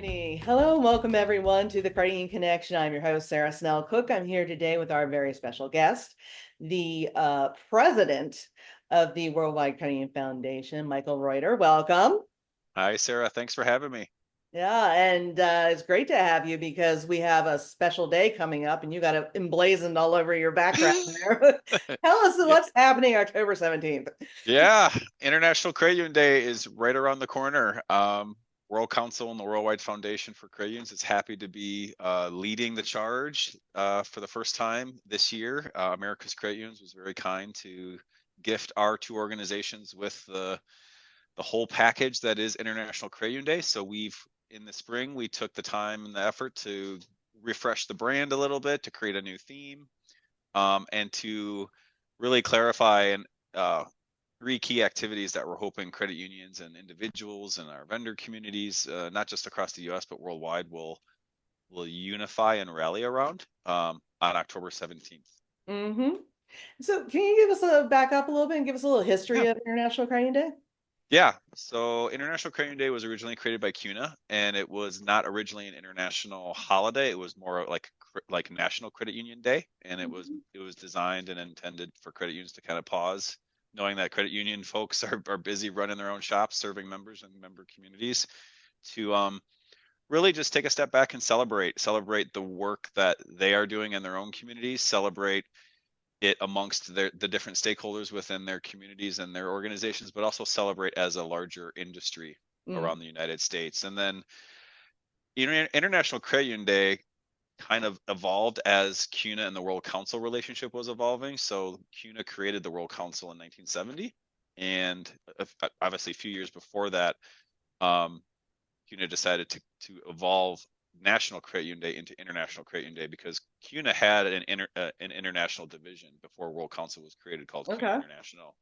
Alrighty. Hello and welcome everyone to the Credit Union Connection. I'm your host, Sarah Snell Cooke. I'm here today with our very special guest, the president of the Worldwide Credit Union Foundation, Michael Reuter. Welcome. Hi, Sarah. Thanks for having me. Yeah, and it's great to have you because we have a special day coming up and you got it emblazoned all over your background there. Tell us Yeah. what's happening October 17th. Yeah. International Credit Union Day is right around the corner. World Council and the Worldwide Foundation for Credit Unions is happy to be leading the charge for the first time this year. America's Credit Unions was very kind to gift our two organizations with the whole package that is International Credit Union Day. So in the spring, we took the time and the effort to refresh the brand a little bit, to create a new theme, and to really clarify and three key activities that we're hoping credit unions and individuals and our vendor communities, not just across the U.S. but worldwide, will unify and rally around on October 17th. Mm-hmm. So can you give us a back up a little bit and give us a little history Yeah. of International Credit Union Day? Yeah, so International Credit Union Day was originally created by CUNA, and it was not originally an international holiday. It was more like National Credit Union Day, and it was designed and intended for credit unions to kind of pause, knowing that credit union folks are busy running their own shops, serving members and member communities, to really just take a step back and celebrate the work that they are doing in their own communities, celebrate it amongst the different stakeholders within their communities and their organizations, but also celebrate as a larger industry Mm. around the United States. And then International Credit Union Day kind of evolved as CUNA and the World Council relationship was evolving. So CUNA created the World Council in 1970, and obviously a few years before that, um, CUNA decided to evolve National Credit Union Day into International Credit Union Day because CUNA had an international division before World Council was created called CUNA Okay. International,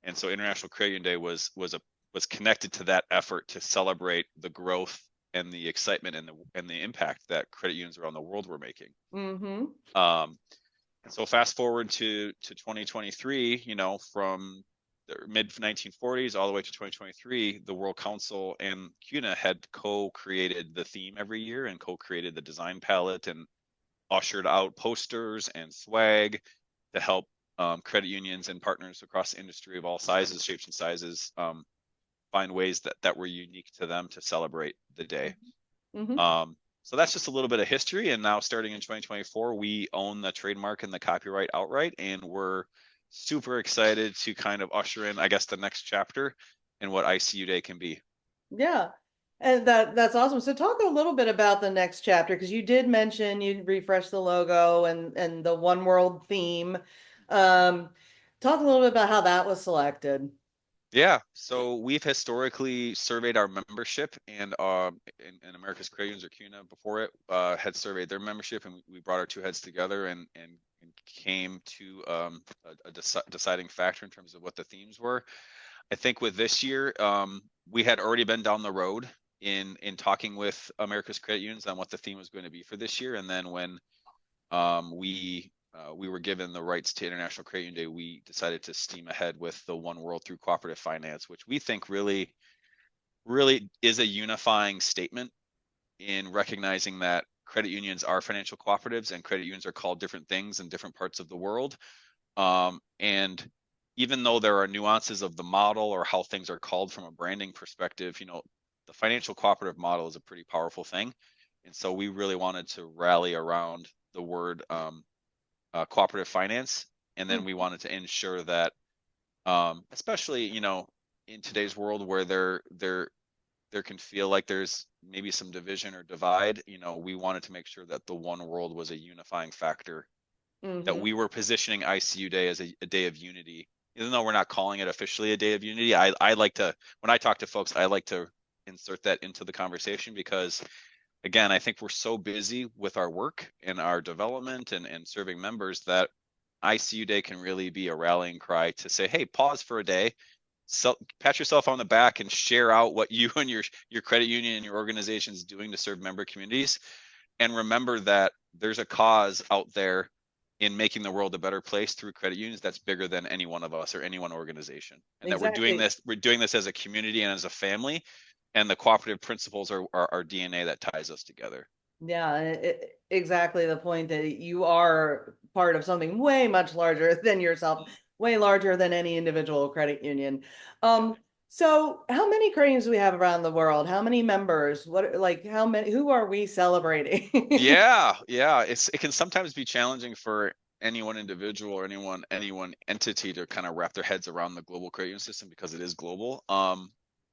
and so International Credit Union Day was connected to that effort to celebrate the growth and the excitement and the impact that credit unions around the world were making. Mm-hmm. Um, so fast forward to 2023, from the mid 1940s all the way to 2023, the World Council and CUNA had co-created the theme every year and co-created the design palette and ushered out posters and swag to help credit unions and partners across the industry of all sizes, shapes, and sizes find ways that were unique to them to celebrate the day. Mm-hmm. So that's just a little bit of history. And now starting in 2024, we own the trademark and the copyright outright. And we're super excited to kind of usher in, I guess, the next chapter in what ICU Day can be. Yeah. And that's awesome. So talk a little bit about the next chapter because you did mention you refreshed the logo and the One World theme. Um, Talk a little bit about how that was selected. Yeah, so we've historically surveyed our membership, and in America's Credit Unions or CUNA before it had surveyed their membership, and we brought our two heads together and came to a deciding factor in terms of what the themes were. I think with this year, we had already been down the road in talking with America's Credit Unions on what the theme was going to be for this year, and then when we were given the rights to International Credit Union Day, we decided to steam ahead with the One World through Cooperative Finance, which we think really is a unifying statement in recognizing that credit unions are financial cooperatives and credit unions are called different things in different parts of the world. And even though there are nuances of the model or how things are called from a branding perspective, the financial cooperative model is a pretty powerful thing. And so we really wanted to rally around the word cooperative finance. And then we wanted to ensure that, especially, in today's world where there can feel like there's maybe some division or divide, we wanted to make sure that the one world was a unifying factor, that Mm-hmm. we were positioning ICU Day as a day of unity. Even though we're not calling it officially a day of unity, I like to, when I talk to folks, I like to insert that into the conversation because again, I think we're so busy with our work and our development and serving members that ICU Day can really be a rallying cry to say, hey, pause for a day, pat yourself on the back and share out what you and your credit union and your organization is doing to serve member communities. And remember that there's a cause out there in making the world a better place through credit unions that's bigger than any one of us or any one organization. And that Exactly. we're doing this as a community and as a family and the cooperative principles are our DNA that ties us together. Yeah, exactly the point that you are part of something way much larger than yourself, way larger than any individual credit union. Yep. So how many credit unions do we have around the world? How many members? What, like, how many, who are we celebrating? Yeah. It can sometimes be challenging for any one individual or anyone entity to kind of wrap their heads around the global credit union system because it is global.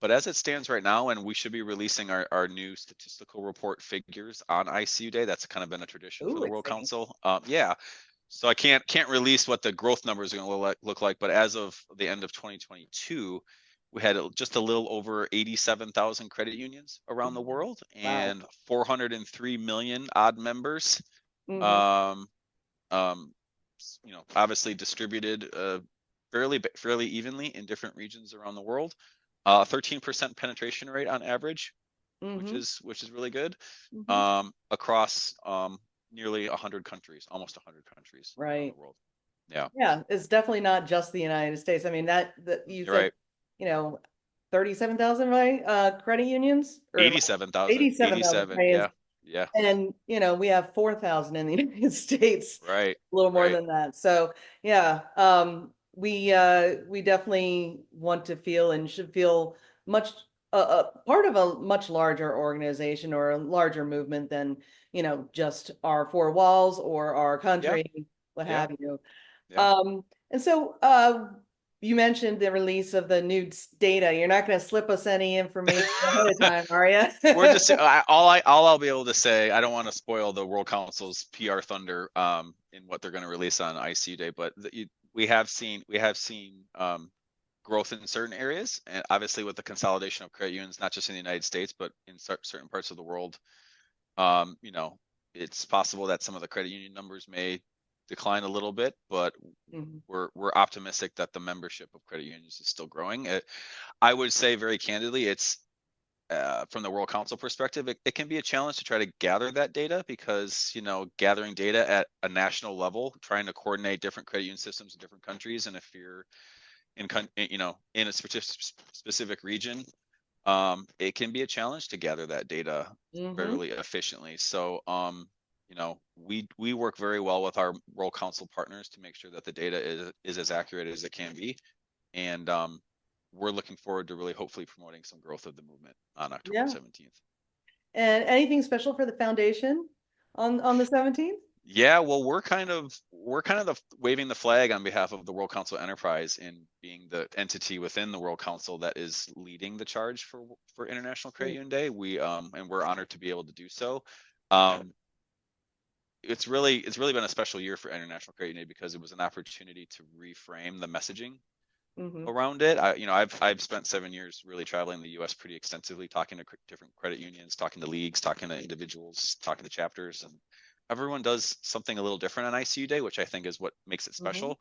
But as it stands right now, and we should be releasing our new statistical report figures on ICU Day. That's kind of been a tradition for Ooh, the World exciting. Council. Yeah. So I can't release what the growth numbers are going to look like, but as of the end of 2022, we had just a little over 87,000 credit unions around the world Wow. and 403 million odd members. Hmm. Um, Obviously distributed fairly evenly in different regions around the world. 13% penetration rate on average, Hmm. which is really good. Hmm. Across nearly 100 countries, almost 100 countries around the Right. world. Yeah, Yeah, it's definitely not just the United States. I mean, that you you're said, right. you know, 37,000, right? Credit unions or 87,000, 87,000, 87. right? Yeah, yeah, And, we have 4,000 in the United States, right, a little more right. than that. So, yeah, we definitely want to feel and should feel much part of a much larger organization or a larger movement than, just our four walls or our Yeah, country, what yeah, have you. yeah. And so you mentioned the release of the new data. You're not going to slip us any information ahead of time, are We're you? just all I'll be able to say. I don't want to spoil the World Council's PR thunder in what they're going to release on ICU Day, but we have seen growth in certain areas, and obviously with the consolidation of credit unions, not just in the United States but in certain parts of the world. Um, you know, it's possible that some of the credit union numbers may decline a little bit, but Mhm. we're optimistic that the membership of credit unions is still growing. I would say very candidly, it's from the World Council perspective, it can be a challenge to try to gather that data because gathering data at a national level, trying to coordinate different credit union systems in different countries, and if you're in a specific region, it can be a challenge to gather that data Mhm. fairly efficiently. So, we work very well with our World Council partners to make sure that the data is as accurate as it can be, and we're looking forward to really hopefully promoting some growth of the movement on October Yeah. 17th. And anything special for the foundation on the 17th? Yeah, well, we're kind of waving the flag on behalf of the World Council Enterprise in being the entity within the World Council that is leading the charge for International Credit Mm. Union Day. We're honored to be able to do so. Um, it's really been a special year for International Credit Union Day because it was an opportunity to reframe the messaging Mhm. around it. I've spent 7 years really traveling the U.S. pretty extensively, talking to different credit unions, talking to leagues, talking to individuals, talking to chapters, and everyone does something a little different on ICU Day, which I think is what makes it Mhm. special.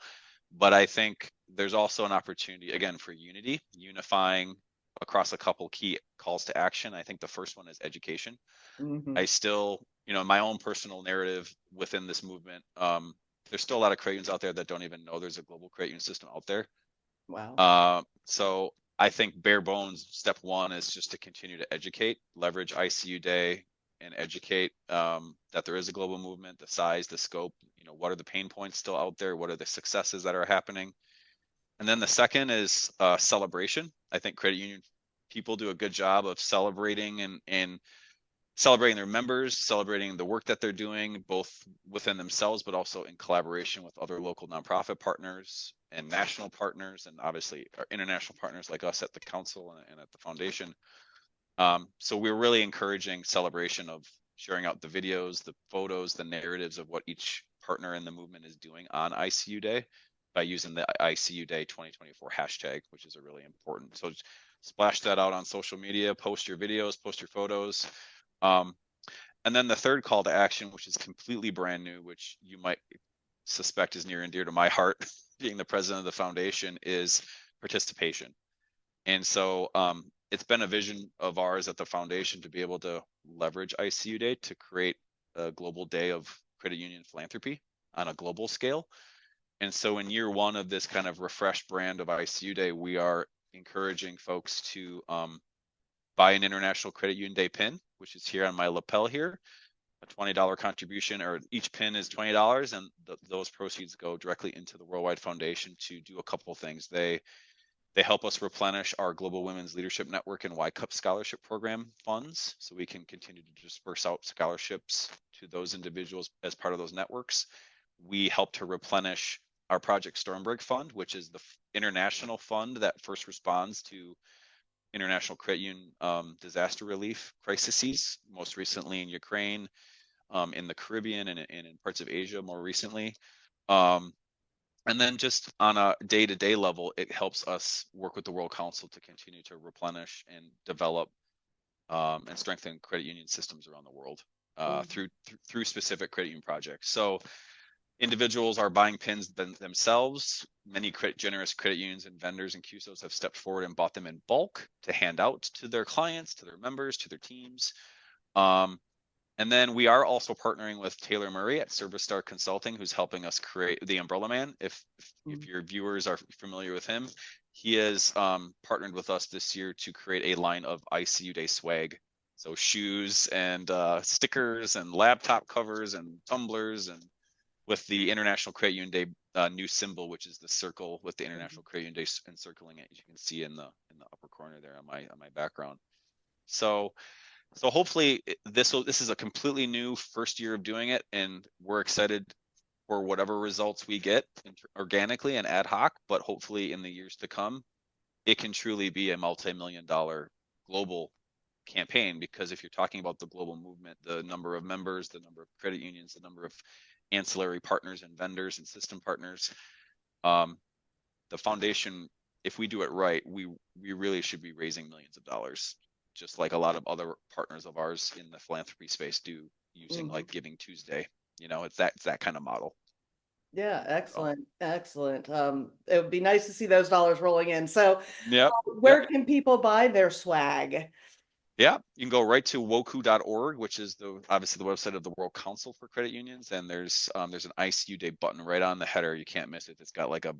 But I think there's also an opportunity again for unifying across a couple key calls to action. I think the first one is education. Mhm. I still, in my own personal narrative within this movement, there's still a lot of credit unions out there that don't even know there's a global credit union system out there. Wow. So I think bare bones, step one is just to continue to educate, leverage ICU Day and educate that there is a global movement, the size, the scope, what are the pain points still out there? What are the successes that are happening? And then the second is celebration. I think credit union people do a good job of celebrating and celebrating their members, celebrating the work that they're doing, both within themselves, but also in collaboration with other local nonprofit partners and national partners, and obviously our international partners like us at the council and at the foundation. So we're really encouraging celebration of sharing out the videos, the photos, the narratives of what each partner in the movement is doing on ICU Day by using the ICU Day 2024 hashtag, which is a really important. So splash that out on social media, post your videos, post your photos. Um, and then the third call to action, which is completely brand new, which you might suspect is near and dear to my heart, being the president of the foundation, is participation. And so it's been a vision of ours at the foundation to be able to leverage ICU Day to create a global day of credit union philanthropy on a global scale. And so in year one of this kind of refreshed brand of ICU Day, we are encouraging folks to buy an International Credit Union Day pin, which is here on my lapel here. A $20 contribution, or each pin is $20, and those proceeds go directly into the Worldwide Foundation to do a couple of things. They help us replenish our Global Women's Leadership Network and Y Cup Scholarship Program funds, so we can continue to disperse out scholarships to those individuals as part of those networks. We help to replenish our Project Stormbreak Fund, which is the international fund that first responds to international credit union disaster relief crises, most recently in Ukraine, in the Caribbean, and in parts of Asia more recently. And then just on a day-to-day level, it helps us work with the World Council to continue to replenish and develop and strengthen credit union systems around the world through specific credit union projects. So individuals are buying pins themselves. Many generous credit unions and vendors and CUSOs have stepped forward and bought them in bulk to hand out to their clients, to their members, to their teams. And then we are also partnering with Taylor Murray at Service Star Consulting, who's helping us create the Umbrella Man. If your viewers are familiar with him, he has partnered with us this year to create a line of ICU Day swag. So shoes and stickers and laptop covers and tumblers, and with the International Credit Union Day new symbol, which is the circle with the International Credit Union Day encircling it. You can see in the upper corner there on my background. So hopefully this is a completely new first year of doing it, and we're excited for whatever results we get organically and ad hoc, but hopefully in the years to come, it can truly be a multi-million-dollar global campaign, because if you're talking about the global movement, the number of members, the number of credit unions, the number of ancillary partners and vendors and system partners, the foundation, if we do it right, we really should be raising millions of dollars, just like a lot of other partners of ours in the philanthropy space do, using like Giving Tuesday. It's that kind of model. Yeah, excellent, excellent. It would be nice to see those dollars rolling in. So, Yep. where can people buy their swag? Yeah, you can go right to woku.org, which is obviously the website of the World Council for Credit Unions, and there's an ICU Day button right on the header. You can't miss it. It's got like a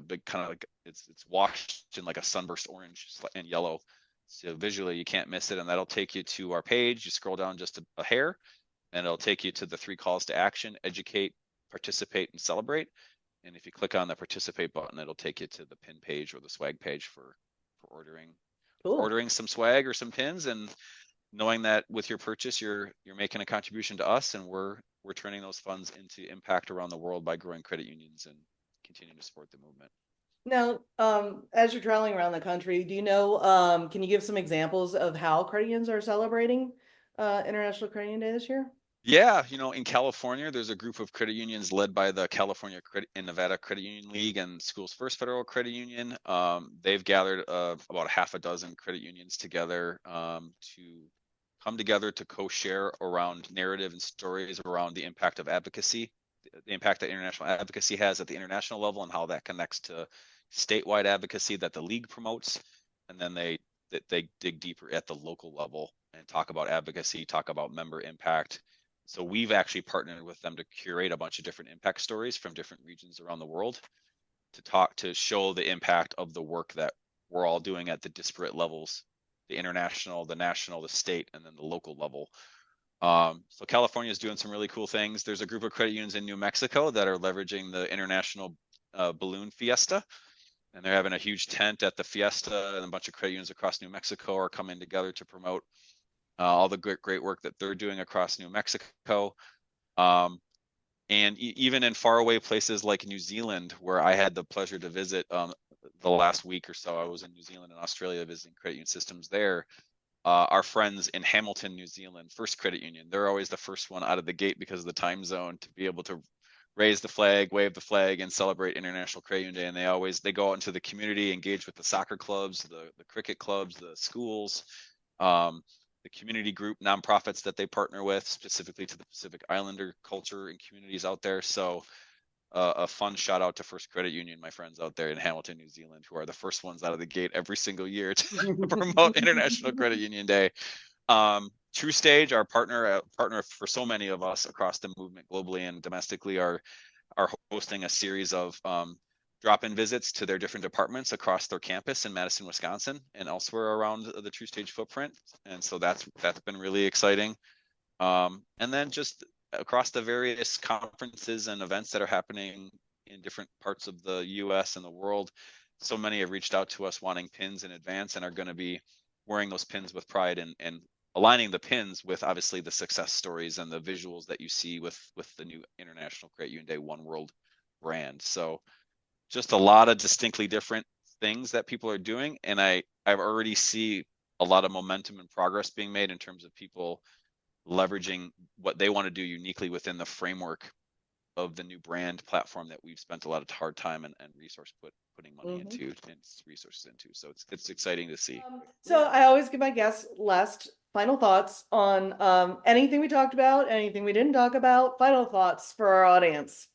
big kind of like it's washed in like a sunburst orange and yellow. So visually you can't miss it, and that'll take you to our page. You scroll down just a hair, and it'll take you to the 3 calls to action: educate, participate, and celebrate. And if you click on the participate button, it'll take you to the pin page or the swag page for ordering some swag or some pins, and knowing that with your purchase you're making a contribution to us, and we're turning those funds into impact around the world by growing credit unions and continuing to support the movement. Now, as you're traveling around the country, do you know, can you give some examples of how credit unions are celebrating International Credit Union Day this year? Yeah, in California, there's a group of credit unions led by the California Credit and Nevada Credit Union League and Schools First Federal Credit Union. They've gathered about half a dozen credit unions together to come together to co-share around narrative and stories around the impact of advocacy, the impact that international advocacy has at the international level, and how that connects to statewide advocacy that the league promotes. And then they dig deeper at the local level and talk about advocacy, talk about member impact. So we've actually partnered with them to curate a bunch of different impact stories from different regions around the world to show the impact of the work that we're all doing at the disparate levels: the international, the national, the state, and then the local level. So California is doing some really cool things. There's a group of credit unions in New Mexico that are leveraging the International Balloon Fiesta, and they're having a huge tent at the fiesta, and a bunch of credit unions across New Mexico are coming together to promote all the great work that they're doing across New Mexico. And even in faraway places like New Zealand, where I had the pleasure to visit the last week or so, I was in New Zealand and Australia visiting credit union systems there. Our friends in Hamilton, New Zealand, First Credit Union, they're always the first one out of the gate because of the time zone to be able to raise the flag, wave the flag, and celebrate International Credit Union Day. And they go out into the community, engage with the soccer clubs, the cricket clubs, the schools, the community group nonprofits that they partner with, specifically to the Pacific Islander culture and communities out there. So a fun shout out to First Credit Union, my friends out there in Hamilton, New Zealand, who are the first ones out of the gate every single year to promote International Credit Union Day. True Stage, our partner for so many of us across the movement globally and domestically, are hosting a series of drop-in visits to their different departments across their campus in Madison, Wisconsin, and elsewhere around the TrueStage footprint. And so that's been really exciting. And then just across the various conferences and events that are happening in different parts of the US and the world, so many have reached out to us wanting pins in advance and are going to be wearing those pins with pride and aligning the pins with obviously the success stories and the visuals that you see with the new International Create Union Day One World brand. So just a lot of distinctly different things that people are doing. And I've already see a lot of momentum and progress being made in terms of people leveraging what they want to do uniquely within the framework of the new brand platform that we've spent a lot of hard time and resource putting money Mhm. into and resources into. So it's exciting to see. So I always give my guests last final thoughts on anything we talked about, anything we didn't talk about, final thoughts for our audience.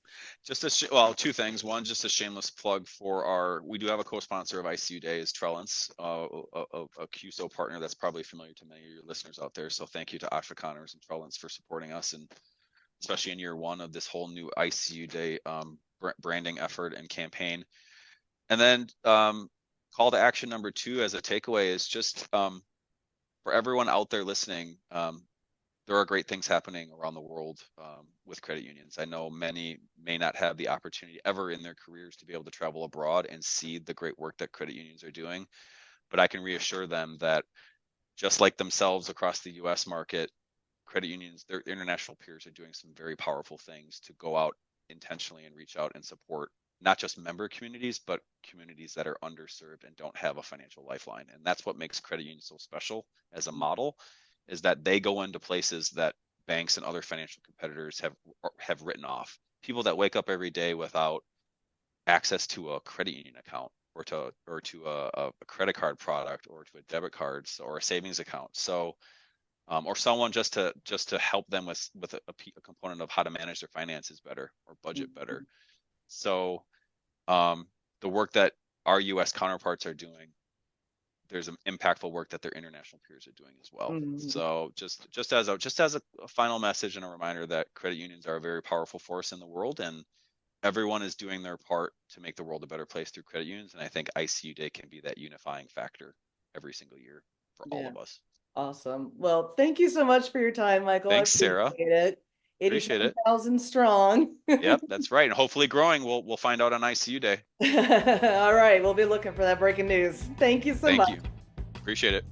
Just well, two things. One, just a shameless plug for we do have a co-sponsor of ICU Day is Trellance, a QSO partner that's probably familiar to many of your listeners out there. So thank you to Asha Connors and Trellance for supporting us, and especially in year one of this whole new ICU Day branding effort and campaign. And then call to action number two as a takeaway is just for everyone out there listening, there are great things happening around the world with credit unions. I know many may not have the opportunity ever in their careers to be able to travel abroad and see the great work that credit unions are doing. But I can reassure them that just like themselves across the US market, credit unions, their international peers are doing some very powerful things to go out intentionally and reach out and support not just member communities, but communities that are underserved and don't have a financial lifeline. And that's what makes credit unions so special as a model, is that they go into places that banks and other financial competitors have written off. People that wake up every day without access to a credit union account or to a credit card product or to a debit card or a savings account. So or someone just to help them with a component of how to manage their finances better or budget better. So the work that our U.S. counterparts are doing, there's an impactful work that their international peers are doing as well. Mhm. So just as a final message and a reminder that credit unions are a very powerful force in the world, and everyone is doing their part to make the world a better place through credit unions. And I think ICU Day can be that unifying factor every single year for all Yeah. of us. Awesome. Well, thank you so much for your time, Michael. I Thanks, appreciate Sarah. it. Appreciate it. 87,000 strong. Yep, that's right. And hopefully growing. We'll find out on ICU Day. All right. We'll be looking for that breaking news. Thank you so Thank much. you. Appreciate it.